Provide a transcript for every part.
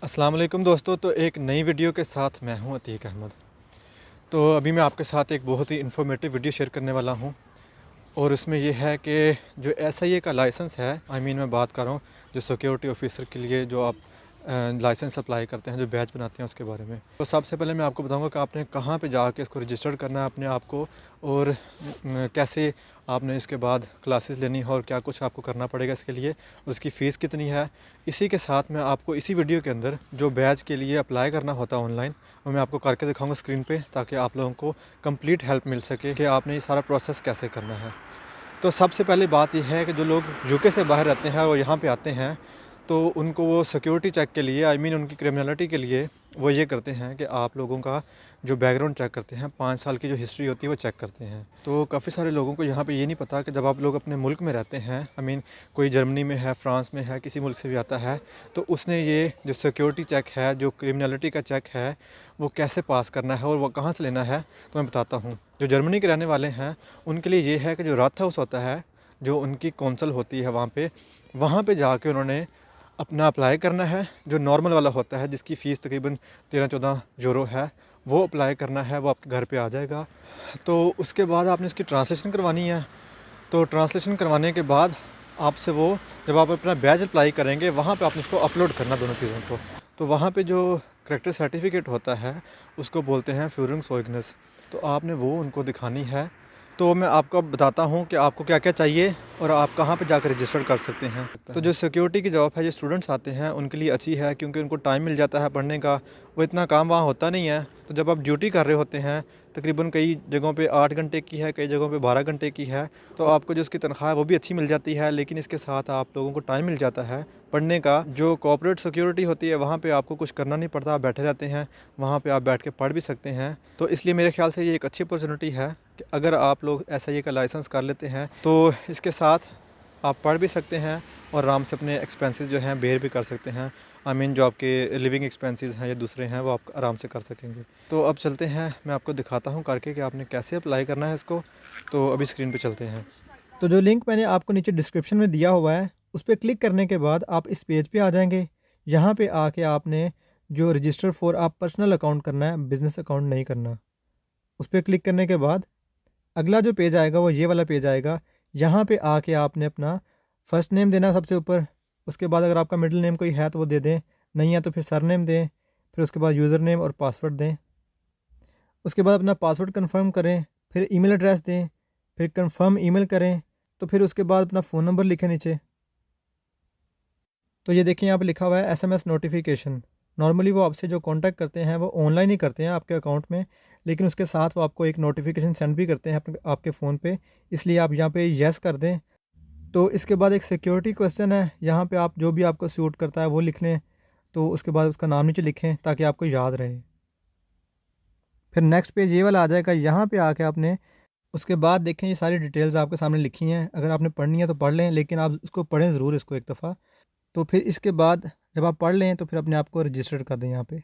अस्सलाम वालेकुम दोस्तों। तो एक नई वीडियो के साथ मैं हूं अतीक अहमद। तो अभी मैं आपके साथ एक बहुत ही इन्फॉर्मेटिव वीडियो शेयर करने वाला हूं और उसमें ये है कि जो एसआईए का लाइसेंस है, मैं बात कर रहा हूँ जो सिक्योरिटी ऑफिसर के लिए जो आप लाइसेंस अप्लाई करते हैं, जो बैच बनाते हैं, उसके बारे में। तो सबसे पहले मैं आपको बताऊंगा कि आपने कहाँ पे जाके इसको रजिस्टर करना है अपने आप को, और कैसे आपने इसके बाद क्लासेस लेनी है और क्या कुछ आपको करना पड़ेगा इसके लिए, और उसकी फ़ीस कितनी है। इसी के साथ मैं आपको इसी वीडियो के अंदर जो बैच के लिए अप्लाई करना होता है ऑनलाइन, वो मैं आपको करके दिखाऊंगा स्क्रीन पे, ताकि आप लोगों को कंप्लीट हेल्प मिल सके कि आपने ये सारा प्रोसेस कैसे करना है। तो सबसे पहली बात यह है कि जो लोग यूके से बाहर रहते हैं और यहाँ पे आते हैं, तो उनको वो सिक्योरिटी चेक के लिए, उनकी क्रिमिनलिटी के लिए वो ये करते हैं कि आप लोगों का जो बैकग्राउंड चेक करते हैं, 5 साल की जो हिस्ट्री होती है वो चेक करते हैं। तो काफ़ी सारे लोगों को यहाँ पे ये नहीं पता कि जब आप लोग अपने मुल्क में रहते हैं, कोई जर्मनी में है, फ्रांस में है, किसी मुल्क से भी आता है, तो उसने ये जो सिक्योरिटी चेक है, जो क्रिमिनलिटी का चेक है, वो कैसे पास करना है और वो कहाँ से लेना है, तो मैं बताता हूँ। जो जर्मनी के रहने वाले हैं उनके लिए ये है कि जो रात हाउस होता है, जो उनकी कौंसल होती है वहाँ पे जाके उन्होंने अपना अप्लाई करना है। जो नॉर्मल वाला होता है, जिसकी फ़ीस तकरीबन 13-14 यूरो है, वो अप्लाई करना है, वो आपके घर पे आ जाएगा। तो उसके बाद आपने उसकी ट्रांसलेशन करवानी है। तो ट्रांसलेशन करवाने के बाद आपसे वो, जब आप अपना बैच अप्लाई करेंगे, वहाँ पे आपने उसको अपलोड करना, दोनों चीज़ों को। तो वहाँ पे जो करेक्टर सर्टिफिकेट होता है उसको बोलते हैं फ्यूरिंग। तो आपने वो उनको दिखानी है। तो मैं आपको बताता हूँ कि आपको क्या क्या चाहिए और आप कहाँ पे जाकर रजिस्टर कर सकते हैं। तो जो सिक्योरिटी की जॉब है, जो स्टूडेंट्स आते हैं उनके लिए अच्छी है, क्योंकि उनको टाइम मिल जाता है पढ़ने का। वो इतना काम वहाँ होता नहीं है। तो जब आप ड्यूटी कर रहे होते हैं, तकरीबन कई जगहों पे 8 घंटे की है, कई जगहों पे 12 घंटे की है, तो आपको जो उसकी तनख्वाह है वो भी अच्छी मिल जाती है। लेकिन इसके साथ आप लोगों को टाइम मिल जाता है पढ़ने का। जो कॉर्पोरेट सिक्योरिटी होती है, वहाँ पे आपको कुछ करना नहीं पड़ता, आप बैठे रहते हैं, वहाँ पे आप बैठ के पढ़ भी सकते हैं। तो इसलिए मेरे ख्याल से ये एक अच्छी अपॉर्चुनिटी है कि अगर आप लोग एसआईए का लाइसेंस कर लेते हैं, तो इसके साथ आप पढ़ भी सकते हैं और आराम से अपने एक्सपेंसेस जो हैं बेयर भी कर सकते हैं। जो आपके लिविंग एक्सपेंसेस हैं या दूसरे हैं, वो आप आराम से कर सकेंगे। तो अब चलते हैं, मैं आपको दिखाता हूँ करके कि आपने कैसे अप्लाई करना है इसको। तो अभी स्क्रीन पे चलते हैं। तो जो लिंक मैंने आपको नीचे डिस्क्रिप्शन में दिया हुआ है, उस पर क्लिक करने के बाद आप इस पेज पे आ जाएंगे। यहाँ पे आके आपने जो रजिस्टर फॉर आप पर्सनल अकाउंट करना है, बिज़नेस अकाउंट नहीं करना। उस पर क्लिक करने के बाद अगला जो पेज आएगा वो ये वाला पेज आएगा। यहाँ पे आके आपने अपना फ़र्स्ट नेम देना सबसे ऊपर। उसके बाद अगर आपका मिडिल नेम कोई है तो वो दे दें, नहीं है तो फिर सर नेम दें। फिर उसके बाद यूज़र नेम और पासवर्ड दें। उसके बाद अपना पासवर्ड कंफर्म करें, फिर ईमेल एड्रेस दें, फिर कंफर्म ईमेल करें। तो फिर उसके बाद अपना फ़ोन नंबर लिखें नीचे। तो ये देखिए, यहाँ पे लिखा हुआ है एसएमएस नोटिफिकेशन। नॉर्मली वो आपसे जो कांटेक्ट करते हैं वो ऑनलाइन ही करते हैं आपके अकाउंट में, लेकिन उसके साथ वो आपको एक नोटिफिकेशन सेंड भी करते हैं अपने आपके फ़ोन पे। इसलिए आप यहाँ पे येस कर दें। तो इसके बाद एक सिक्योरिटी क्वेश्चन है, यहाँ पे आप जो भी आपको सूट करता है वो लिख लें। तो उसके बाद उसका नाम नीचे लिखें ताकि आपको याद रहे। फिर नेक्स्ट पेज ये वाला आ जाएगा। यहाँ पे आके आपने उसके बाद देखें, ये सारी डिटेल्स आपके सामने लिखी हैं। अगर आपने पढ़नी है तो पढ़ लें, लेकिन आप इसको पढ़ें ज़रूर, इसको एक दफ़ा। तो फिर इसके बाद जब आप पढ़ लें तो फिर अपने आप को रजिस्टर कर दें यहाँ पे।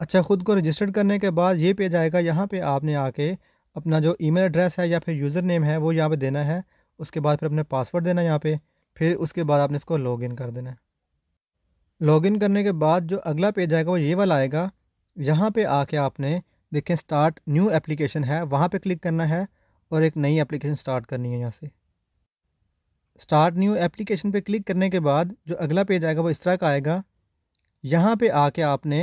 अच्छा, ख़ुद को रजिस्टर करने के बाद ये पेज आएगा। यहाँ पे आपने आके अपना जो ईमेल एड्रेस है या फिर यूज़र नेम है वो यहाँ पे देना है। उसके बाद फिर अपने पासवर्ड देना है यहाँ पे। फिर उसके बाद आपने इसको लॉगिन कर देना है। लॉगिन करने के बाद जो अगला पेज आएगा वो ये वाला आएगा। यहाँ पे आके आपने देखें स्टार्ट न्यू एप्लीकेशन है, वहाँ पे क्लिक करना है और एक नई एप्लीकेशन स्टार्ट करनी है। यहाँ से स्टार्ट न्यू एप्लीकेशन पे क्लिक करने के बाद जो अगला पेज आएगा वो इस तरह का आएगा। यहाँ पे आके आपने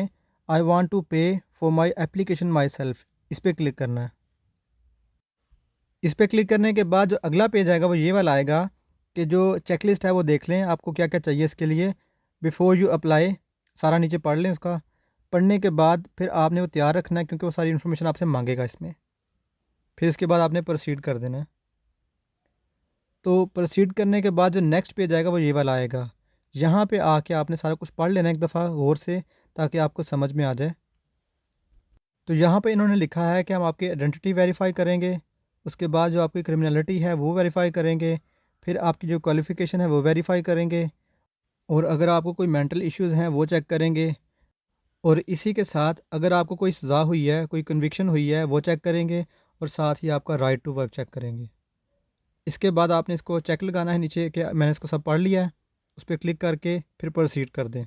आई वांट टू पे for my application my self, इस पर क्लिक करना है। इस पर क्लिक करने के बाद जो अगला पेज आएगा वो ये वाला आएगा कि जो चेकलिस्ट है वो देख लें आपको क्या क्या चाहिए इसके लिए। बिफ़ोर यू अप्लाई सारा नीचे पढ़ लें। उसका पढ़ने के बाद फिर आपने वो तैयार रखना है, क्योंकि वो सारी इन्फॉर्मेशन आपसे मांगेगा इसमें। फिर इसके बाद आपने प्रोसीड कर देना है। तो प्रोसीड करने के बाद जो नेक्स्ट पेज आएगा वो ये वाला आएगा। यहाँ पे आके आपने सारा कुछ पढ़ लेना एक दफ़ा गौर से, ताकि आपको समझ में आ जाए। तो यहाँ पे इन्होंने लिखा है कि हम आपकी आइडेंटिटी वेरीफाई करेंगे। उसके बाद जो आपकी क्रिमिनलिटी है वो वेरीफाई करेंगे। फिर आपकी जो क्वालिफ़िकेशन है वो वेरीफाई करेंगे। और अगर आपको कोई मेंटल इश्यूज़ हैं वो चेक करेंगे। और इसी के साथ अगर आपको कोई सज़ा हुई है, कोई कन्विक्शन हुई है, वो चेक करेंगे। और साथ ही आपका राइट टू वर्क चेक करेंगे। इसके बाद आपने इसको चेक लगाना है नीचे कि मैंने इसको सब पढ़ लिया है। उस पर क्लिक करके फिर प्रोसीड कर दें।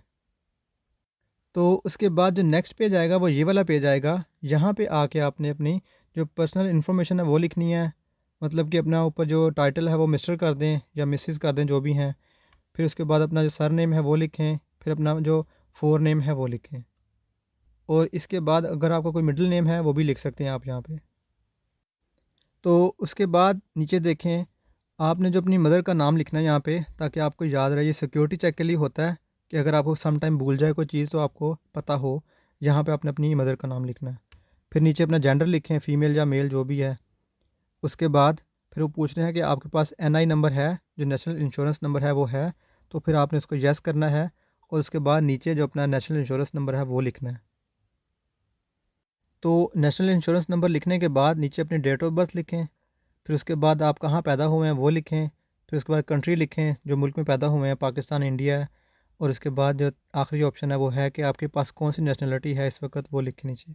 तो उसके बाद जो नेक्स्ट पेज आएगा वो ये वाला पेज आएगा। यहाँ पे आके आपने अपनी जो पर्सनल इन्फॉर्मेशन है वो लिखनी है। मतलब कि अपना ऊपर जो टाइटल है वो मिस्टर कर दें या मिसेस कर दें, जो भी हैं। फिर उसके बाद अपना जो सर नेम है वो लिखें, फिर अपना जो फोर नेम है वो लिखें। और इसके बाद अगर आपका कोई मिडिल नेम है वो भी लिख सकते हैं आप यहाँ पे। तो उसके बाद नीचे देखें, आपने जो अपनी मदर का नाम लिखना है यहाँ पे, ताकि आपको याद रहे। ये सिक्योरिटी चेक के लिए होता है कि अगर आपको सम टाइम भूल जाए कोई चीज़ तो आपको पता हो। यहाँ पे आपने अपनी मदर का नाम लिखना है। फिर नीचे अपना जेंडर लिखें, फ़ीमेल या मेल जो भी है। उसके बाद फिर वो पूछ रहे हैं कि आपके पास एनआई नंबर है, जो नेशनल इंश्योरेंस नंबर है वो है। तो फिर आपने उसको येस करना है। और उसके बाद नीचे जो अपना नेशनल इंश्योरेंस नंबर है वो लिखना है। तो नेशनल इंश्योरेंस नंबर लिखने के बाद नीचे अपनी डेट ऑफ बर्थ लिखें। फिर उसके बाद आप कहाँ पैदा हुए हैं वो लिखें। फिर उसके बाद कंट्री लिखें, जो मुल्क में पैदा हुए हैं, पाकिस्तान, इंडिया है। और उसके बाद जो आखिरी ऑप्शन है वो है कि आपके पास कौन सी नेशनलिटी है इस वक्त, वो लिखें नीचे।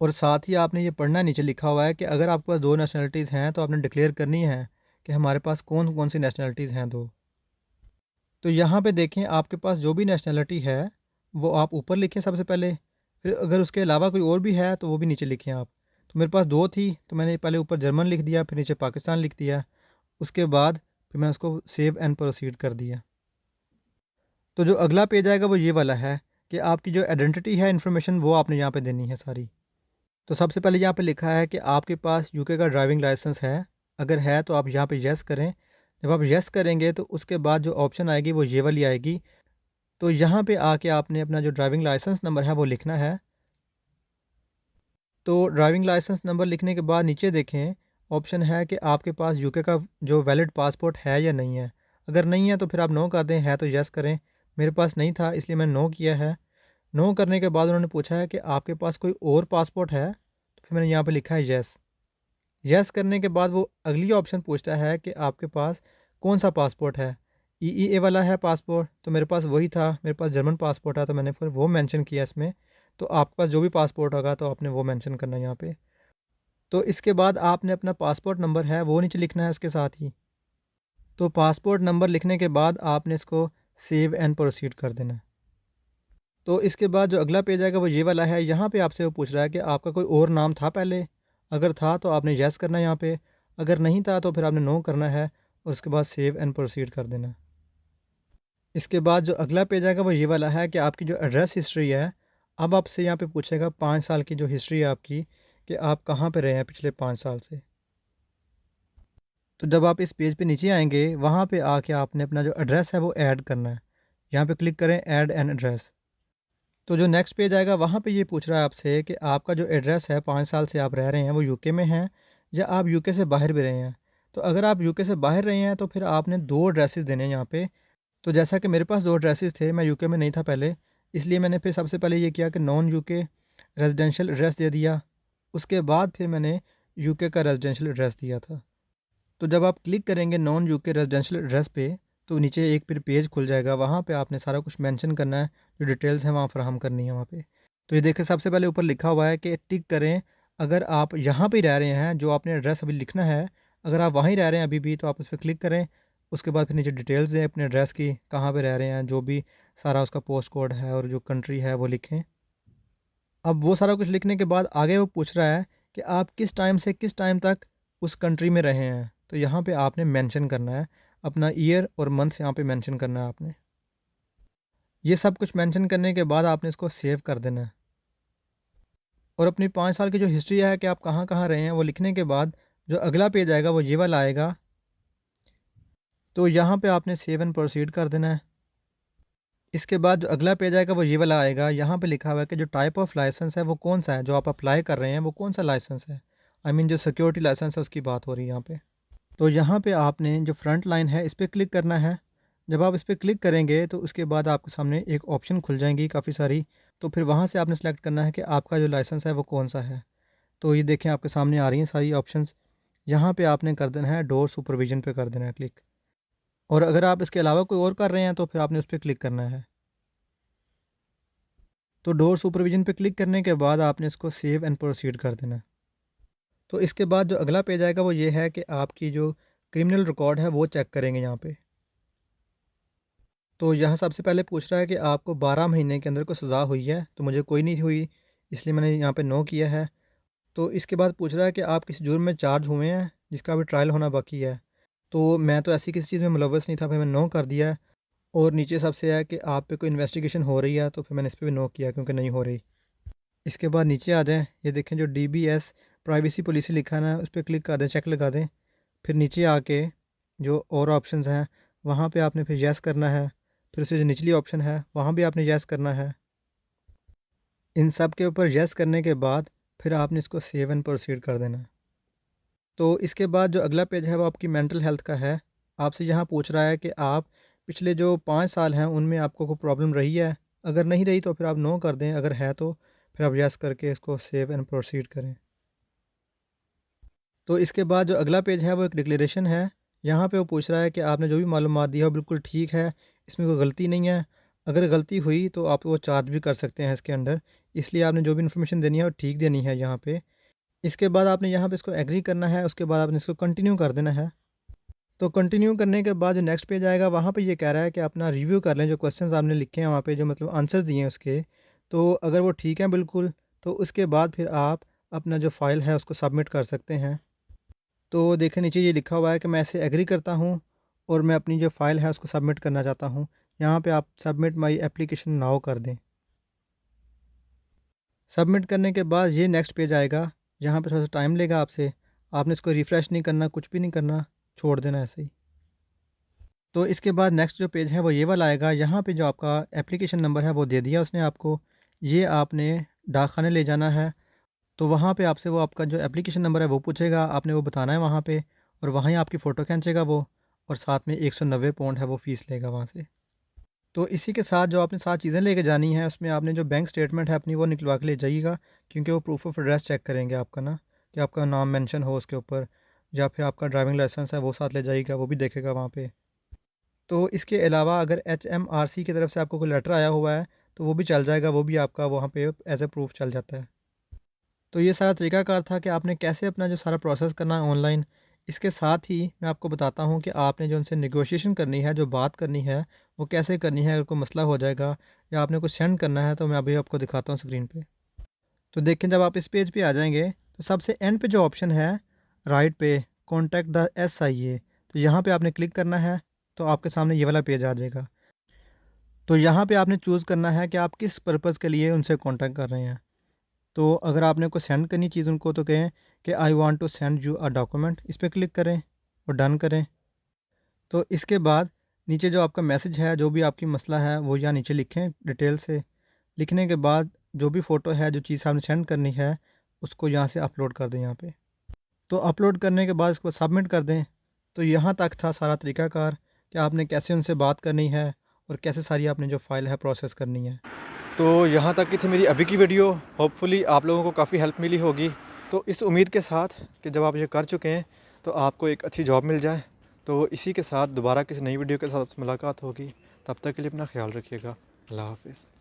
और साथ ही आपने ये पढ़ना, नीचे लिखा हुआ है कि अगर आपके पास दो नेशनलिटीज़ हैं तो आपने डिक्लेयर करनी है कि हमारे पास कौन कौन सी नेशनलिटीज़ हैं दो। तो यहाँ पे देखें, आपके पास जो भी नेशनलिटी है वो आप ऊपर लिखें सबसे पहले। फिर अगर उसके अलावा कोई और भी है तो वो भी नीचे लिखें आप। तो मेरे पास दो थी तो मैंने पहले ऊपर जर्मन लिख दिया, फिर नीचे पाकिस्तान लिख दिया। उसके बाद फिर मैं उसको सेव एंड प्रोसीड कर दिया। तो जो अगला पेज आएगा वो ये वाला है कि आपकी जो आइडेंटिटी है, इन्फॉर्मेशन, वो आपने यहाँ पे देनी है सारी। तो सबसे पहले यहाँ पे लिखा है कि आपके पास यूके का ड्राइविंग लाइसेंस है। अगर है तो आप यहाँ पे येस करें। जब आप येस करेंगे तो उसके बाद जो ऑप्शन आएगी वो ये वाली आएगी। तो यहाँ पे आके आपने अपना जो ड्राइविंग लाइसेंस नंबर है वो लिखना है। तो ड्राइविंग लाइसेंस नंबर लिखने के बाद नीचे देखें, ऑप्शन है कि आपके पास यूके का जो वैलिड पासपोर्ट है या नहीं है। अगर नहीं है तो फिर आप नो कर दें, है तो यस करें। मेरे पास नहीं था इसलिए मैंने नो किया है। नो करने के बाद उन्होंने पूछा है कि आपके पास कोई और पासपोर्ट है, तो फिर मैंने यहाँ पे लिखा है यस। यस करने के बाद वो अगली ऑप्शन पूछता है कि आपके पास कौन सा पासपोर्ट है। ईईए वाला है पासपोर्ट, तो मेरे पास वही था। मेरे पास जर्मन पासपोर्ट है तो मैंने फिर वो मेंशन किया इसमें। तो आपके पास जो भी पासपोर्ट होगा तो आपने वो मेंशन करना है यहाँ पे। तो इसके बाद आपने अपना पासपोर्ट नंबर है वो नीचे लिखना है उसके साथ ही। तो पासपोर्ट नंबर लिखने के बाद आपने इसको सेव एंड प्रोसीड कर देना है। तो इसके बाद जो अगला पेज आएगा वो ये वाला है। यहाँ पे आपसे वो पूछ रहा है कि आपका कोई और नाम था पहले। अगर था तो आपने येस करना है यहाँ पे। अगर नहीं था तो फिर आपने नो करना है और उसके बाद सेव एंड प्रोसीड कर देना है। इसके बाद जो अगला पेज आएगा वो ये वाला है कि आपकी जो एड्रेस हिस्ट्री है। अब आपसे यहाँ पे पूछेगा 5 साल की जो हिस्ट्री है आपकी, कि आप कहाँ पे रहे हैं पिछले 5 साल से। तो जब आप इस पेज पे नीचे आएंगे, वहाँ पे आके आपने अपना जो एड्रेस है वो ऐड करना है। यहाँ पे क्लिक करें ऐड एन एड्रेस। तो जो नेक्स्ट पेज आएगा वहाँ पे ये पूछ रहा है आपसे कि आपका जो एड्रेस है, 5 साल से आप रह रहे हैं, वो यूके में है या आप यूके से बाहर भी रहे हैं। तो अगर आप यूके से बाहर रहे हैं तो फिर आपने दो एड्रेसेस देने हैं यहाँ पे। तो जैसा कि मेरे पास दो एड्रेसेस थे, मैं यूके में नहीं था पहले, इसलिए मैंने फिर सबसे पहले ये किया कि नॉन यूके रेजिडेंशियल एड्रेस दे दिया। उसके बाद फिर मैंने यूके का रेजिडेंशियल एड्रेस दिया था। तो जब आप क्लिक करेंगे नॉन यूके रेजिडेंशियल एड्रेस पे, तो नीचे एक फिर पेज खुल जाएगा। वहाँ पे आपने सारा कुछ मेंशन करना है, जो डिटेल्स हैं वहाँ फराहम करनी है वहाँ पे। तो ये देखिए सबसे पहले ऊपर लिखा हुआ है कि टिक करें अगर आप यहाँ पे रह रहे हैं, जो आपने एड्रेस अभी लिखना है। अगर आप वहीं रह रहे हैं अभी भी तो आप उस पर क्लिक करें। उसके बाद फिर नीचे डिटेल्स दें अपने एड्रेस की, कहाँ पर रह रहे हैं, जो भी सारा उसका पोस्ट कोड है और जो कंट्री है वो लिखें। अब वो सारा कुछ लिखने के बाद आगे वो पूछ रहा है कि आप किस टाइम से किस टाइम तक उस कंट्री में रहे हैं। तो यहाँ पे आपने मेंशन करना है अपना ईयर और मंथ, यहाँ पे मेंशन करना है आपने। ये सब कुछ मेंशन करने के बाद आपने इसको सेव कर देना है। और अपनी 5 साल की जो हिस्ट्री है कि आप कहाँ कहाँ रहे हैं वो लिखने के बाद जो अगला पेज आएगा वो ये वाला आएगा। तो यहाँ पे आपने सेव एंड प्रोसीड कर देना है। इसके बाद जो अगला पेज आएगा वो ये वाला आएगा। यहाँ पे लिखा हुआ है कि जो टाइप ऑफ लाइसेंस है वो कौन सा है, जो आप अप्लाई कर रहे हैं वो कौन सा लाइसेंस है। आई मीन जो सिक्योरिटी लाइसेंस है उसकी बात हो रही है यहाँ पे। तो यहाँ पे आपने जो फ्रंट लाइन है इस पर क्लिक करना है। जब आप इस पर क्लिक करेंगे तो उसके बाद आपके सामने एक ऑप्शन खुल जाएंगी काफ़ी सारी। तो फिर वहाँ से आपने सेलेक्ट करना है कि आपका जो लाइसेंस है वो कौन सा है। तो ये देखें आपके सामने आ रही हैं सारी ऑप्शंस। यहाँ पे आपने कर देना है डोर सुपरविजन पे कर देना है क्लिक। और अगर आप इसके अलावा कोई और कर रहे हैं तो फिर आपने उस पर क्लिक करना है। तो डोर सुपरविजन पे क्लिक करने के बाद आपने इसको सेव एंड प्रोसीड कर देना है। तो इसके बाद जो अगला पेज आएगा वो ये है कि आपकी जो क्रिमिनल रिकॉर्ड है वो चेक करेंगे यहाँ पे। तो यहाँ सबसे पहले पूछ रहा है कि आपको 12 महीने के अंदर कोई सज़ा हुई है, तो मुझे कोई नहीं हुई, इसलिए मैंने यहाँ पे नो किया है। तो इसके बाद पूछ रहा है कि आप किसी जुर्म में चार्ज हुए हैं, जिसका अभी ट्रायल होना बाकी है। तो मैं तो ऐसी किसी चीज़ में मुलव्वस नहीं था, फिर मैंने नो कर दिया है। और नीचे सबसे है कि आप पे कोई इन्वेस्टिगेशन हो रही है, तो फिर मैंने इस पे भी नो किया क्योंकि नहीं हो रही। इसके बाद नीचे आ जाएँ, ये देखें जो डीबीएस प्राइवेसी पॉलिसी लिखा है ना, उस पे क्लिक कर दें, चेक लगा दें। फिर नीचे आके जो और ऑप्शंस हैं, वहाँ पे आपने फिर येस करना है। फिर उससे जो निचली ऑप्शन है, वहाँ भी आपने येस करना है। इन सब के ऊपर येस करने के बाद फिर आपने इसको सेव एंड प्रोसीड कर देना है। तो इसके बाद जो अगला पेज है वो आपकी मेंटल हेल्थ का है। आपसे यहाँ पूछ रहा है कि आप पिछले जो 5 साल हैं उनमें आपको कोई प्रॉब्लम रही है? अगर नहीं रही तो फिर आप नो कर दें, अगर है तो फिर आप येस करके इसको सेव एंड प्रोसीड करें। तो इसके बाद जो अगला पेज है वो एक डिक्लेरेशन है। यहाँ पे वो पूछ रहा है कि आपने जो भी मालूमात दी है वो बिल्कुल ठीक है, इसमें कोई गलती नहीं है। अगर गलती हुई तो आप वो चार्ज भी कर सकते हैं इसके अंडर, इसलिए आपने जो भी इन्फॉर्मेशन देनी है वो ठीक देनी है यहाँ पे। इसके बाद आपने यहाँ पे इसको एग्री करना है, उसके बाद आपने इसको कंटिन्यू कर देना है। तो कंटिन्यू करने के बाद जो नेक्स्ट पेज आएगा वहाँ पे ये कह रहा है कि अपना रिव्यू कर लें, जो क्वेश्चंस आपने लिखे हैं वहाँ पे जो मतलब आंसर्स दिए हैं उसके। तो अगर वो ठीक हैं बिल्कुल, तो उसके बाद फिर आप अपना जो फ़ाइल है उसको सबमिट कर सकते हैं। तो देखिए नीचे ये लिखा हुआ है कि मैं इसे एग्री करता हूँ और मैं अपनी जो फ़ाइल है उसको सबमिट करना चाहता हूँ। यहाँ पे आप सबमिट माई एप्लीकेशन नाउ कर दें। सबमिट करने के बाद ये नेक्स्ट पेज आएगा, यहाँ पे थोड़ा-सा टाइम लेगा आपसे। आपने इसको रिफ़्रेश नहीं करना, कुछ भी नहीं करना, छोड़ देना ऐसे ही। तो इसके बाद नेक्स्ट जो पेज है वो ये वाला आएगा। यहाँ पे जो आपका एप्लीकेशन नंबर है वो दे दिया उसने आपको। ये आपने डाकखाने ले जाना है। तो वहाँ पे आपसे वो आपका जो एप्लीकेशन नंबर है वो पूछेगा, आपने वो बताना है वहाँ पे, और वहाँ ही आपकी फ़ोटो खींचेगा वो, और साथ में 190 पाउंड है वो फ़ीस लेगा वहाँ से। तो इसी के साथ जो आपने साथ चीज़ें लेके जानी हैं, उसमें आपने जो बैंक स्टेटमेंट है अपनी वो निकलवा के ले जाइएगा, क्योंकि वो प्रूफ ऑफ एड्रेस चेक करेंगे आपका ना, कि आपका नाम मेंशन हो उसके ऊपर, या फिर आपका ड्राइविंग लाइसेंस है वो साथ ले जाइएगा, वो भी देखेगा वहाँ पे। तो इसके अलावा अगर एचएमआरसी की तरफ से आपको कोई लेटर आया हुआ है, तो वो भी चल जाएगा, वो भी आपका वहाँ पे एज़ अ प्रूफ चल जाता है। तो ये सारा तरीकाकार था कि आपने कैसे अपना जो सारा प्रोसेस करना है ऑनलाइन। इसके साथ ही मैं आपको बताता हूँ कि आपने जो उनसे नेगोशिएशन करनी है, जो बात करनी है, वो कैसे करनी है। अगर कोई मसला हो जाएगा या आपने कुछ सेंड करना है, तो मैं अभी आपको दिखाता हूँ स्क्रीन पे। तो देखें, जब आप इस पेज पे आ जाएँगे, तो सबसे एंड पे जो ऑप्शन है राइट पे, कॉन्टैक्ट द एसआईए, तो यहाँ पे आपने क्लिक करना है, तो आपके सामने ये वाला पेज आ जाएगा। तो यहाँ पे आपने चूज़ करना है कि आप किस पर्पज़ के लिए उनसे कॉन्टैक्ट कर रहे हैं। तो अगर आपने को सेंड करनी चीज़ उनको, तो कहें कि I want to send you a document, इस पे क्लिक करें और डन करें। तो इसके बाद नीचे जो आपका मैसेज है, जो भी आपकी मसला है, वो यहाँ नीचे लिखें डिटेल से। लिखने के बाद जो भी फ़ोटो है, जो चीज़ आपने सेंड करनी है, उसको यहाँ से अपलोड कर दें यहाँ पे। तो अपलोड करने के बाद इसको सबमिट कर दें। तो यहाँ तक था सारा तरीकाकार कि आपने कैसे उनसे बात करनी है और कैसे सारी आपने जो फ़ाइल है प्रोसेस करनी है। तो यहाँ तक की थी मेरी अभी की वीडियो। होपफुली आप लोगों को काफ़ी हेल्प मिली होगी। तो इस उम्मीद के साथ कि जब आप ये कर चुके हैं तो आपको एक अच्छी जॉब मिल जाए। तो इसी के साथ दोबारा किसी नई वीडियो के साथ मुलाकात होगी। तब तक के लिए अपना ख्याल रखिएगा। अल्लाह हाफ़िज़।